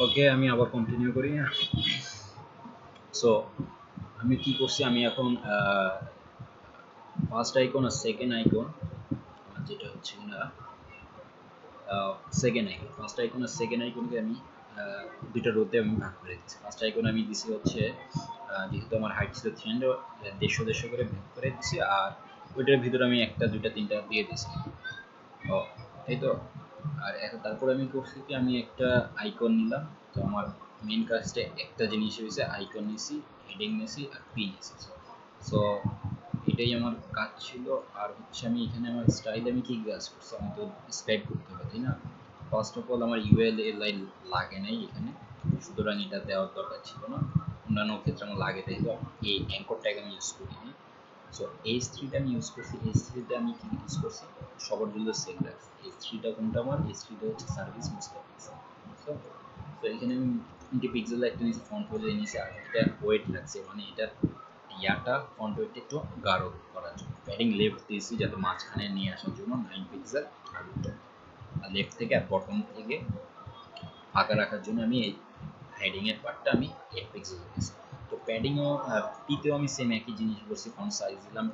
ওকে, আমি আবার কন্টিনিউ করি। সো আমি কি করছি, আমি এখন ফার্স্ট আইকন আর সেকেন্ড আইকন, যেটা হচ্ছে না সেকেন্ড আইকন, ফার্স্ট আইকন আর সেকেন্ড আইকনকে আমি দুইটা রোতে আমি ভাগ করে দিচ্ছি। ফার্স্ট আইকন আমি দিছি হচ্ছে যেহেতু আমার হাইট ছিল 300, 150 করে ভাগ করে দিচ্ছি, আর ওইটার ভিতরে আমি একটা দুইটা তিনটা দিয়ে দিছি। ও এই তো। আর এখন তারপরে আমি করছি কি, আমি একটা আইকন নিলাম। তো আমার মেইন কাজটা একটা জিনিস হয়েছে, আইকন নিছি, হেডিং নিছি আর পি নিছি। সো এটাই আমার কাজ ছিল। আর হচ্ছে আমি এখানে আমার স্টাইল আমি কি কাজ করছি, আমি তো স্টাইল করতে হবে তাই না। ফার্স্ট অফ অল আমার ইউএল এর লাইন লাগে নাই এখানে, সুতরাং এটা দেওয়ার দরকার ছিল না। অন্যান্য ক্ষেত্রে আমার লাগে, তাই তো এই অ্যাঙ্কর ট্যাগ আমি ইউজ করিনি। সো H3টা আমি ইউজ করছি। H3তে আমি কি ইউজ করছি, সবার জন্য সেম রাখছি। H3টা কোনটা, আমার H3টা হচ্ছে সার্ভিস মুস্তাফিজ। সো তো এখানে আমি 20 পিক্সেল একটা নিচে ফন্ট ওয়েট নিয়েছি, আর এটা ওয়েট লাগছে, মানে এটা ইয়াটা ফন্ট ওয়েটটা একটু গাঢ় করার জন্য। প্যাডিং লেফট দিয়েছি যাতে মাঝখানে নিয়ে আসার জন্য 9 পিক্সেল, আর লেফট থেকে আর বটম থেকে ফাঁকা রাখার জন্য আমি এই হেডিং এর পার্টটা আমি 8 পিক্সেল দিয়েছি। তো প্যাডিংও পিতেও আমি সেম একই জিনিস করছি। ফন্ট সাইজ দিলাম,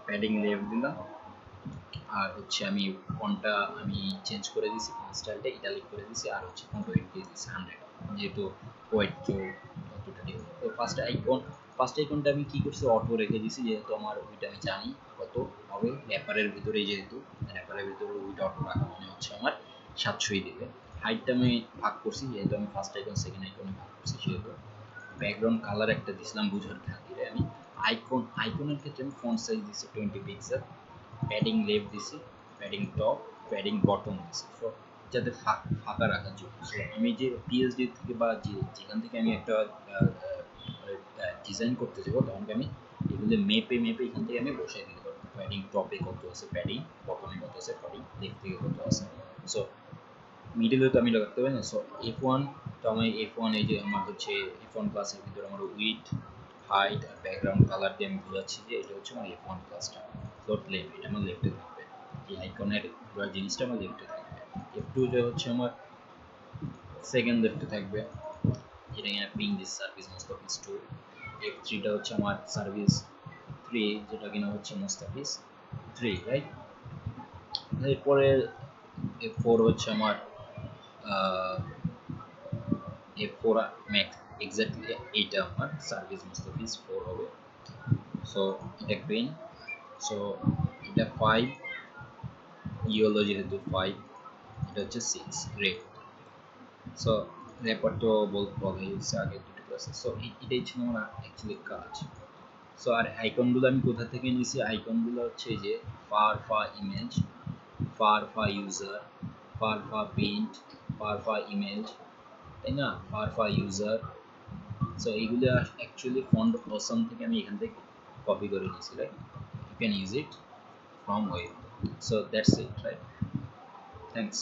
প্যাডিং লেফট দিলাম, আর হচ্ছে আমি ফন্টটা আমি চেঞ্জ করে দিয়েছি, ফন্ট স্টাইলটা ইটালিক করে দিয়েছি, আর হচ্ছে ফন্ট ওয়েট দিয়ে দিয়েছি 100, যেহেতু ওয়েট কেউ অতটা দিব। তো ফার্স্ট আইকনটা আমি কি করছি, অটো রেখে দিয়েছি, যেহেতু আমার ওইটা আমি জানি কত হবে র্যাপারের ভিতরে, যেহেতু র্যাপারের ভিতরে ওইটা অটো রাখা মানে হচ্ছে আমার 700ই দিবে। হাইটটা আমি ভাগ করছি, যেহেতু আমি ফার্স্ট আইকন সেকেন্ড আইকনে ভাগ করছি, সেহেতু ব্যাকগ্রাউন্ড কালার একটা দিছিলাম বুঝার খাতিরে। আমি আইকনের ক্ষেত্রে আমি ফন্ট সাইজ দিছি 20 পিক্সেল, প্যাডিং লেফট দিছি, প্যাডিং টপ, প্যাডিং বটম দিছি, সো যাতে ফাঁকা রাখার জন্য। সো আমি যে পিএইচডি থেকে বা যেখান থেকে আমি একটা ডিজাইন করতে যাবো, তখন আমি এগুলো মেপে এখান থেকে আমি বসাই দিতে পারবো। প্যাডিং টপে কত আছে, প্যাডিং বটমে কত আছে, প্যাডিং লেফট থেকে কত আছে। সো মিডলে তো আমি লাগাতে পারি না। সো F1, তো আমি F1 এই যে আমার হচ্ছে F1 ক্লাসের ভিতরে আমার উইথ, হাইট আর ব্যাকগ্রাউন্ড কালার দিয়ে আমি বোঝাচ্ছি যে এটা হচ্ছে আমার F1 ক্লাসটা। ডট লেফট, এটা আমার লেফটে থাকবে, এই আইকনের পুরো জিনিসটা আমার লেফটে থাকবে। F2 যে হচ্ছে আমার সেকেন্ড লেফটে থাকবে, যেটা এখানে পিং দিস সার্ভিস মুস্তাফিজ 2। F3টা হচ্ছে আমার সার্ভিস 3, যেটা কিনা হচ্ছে মুস্তাফিজ 3, রাইট। এরপরে F4 হচ্ছে আমার F4 ম্যাক্স, এক্স্যাক্টলি এইটা আমার সার্ভিস মুস্তাফিজ 4 হবে। সো এটা গ্রিন, সো এটা 5, ইয়েলো যেহেতু 5, এটা হচ্ছে 6 রেড। সো রেপার তো বলাই হচ্ছে আগে দুটো ক্লাসে। সো এটাই ছিল আমার অ্যাকচুয়ালি কাজ। সো আর আইকনগুলো আমি কোথা থেকে নিয়েছি, আইকনগুলো হচ্ছে যে far image, far user, far paint, far image, তাই না, ফার ইউজার। সো এইগুলো অ্যাকচুয়ালি ফন্ট অসম থেকে আমি এখান থেকে কপি করে নিয়েছি, right. You can use it from web. So that's it, right. Thanks.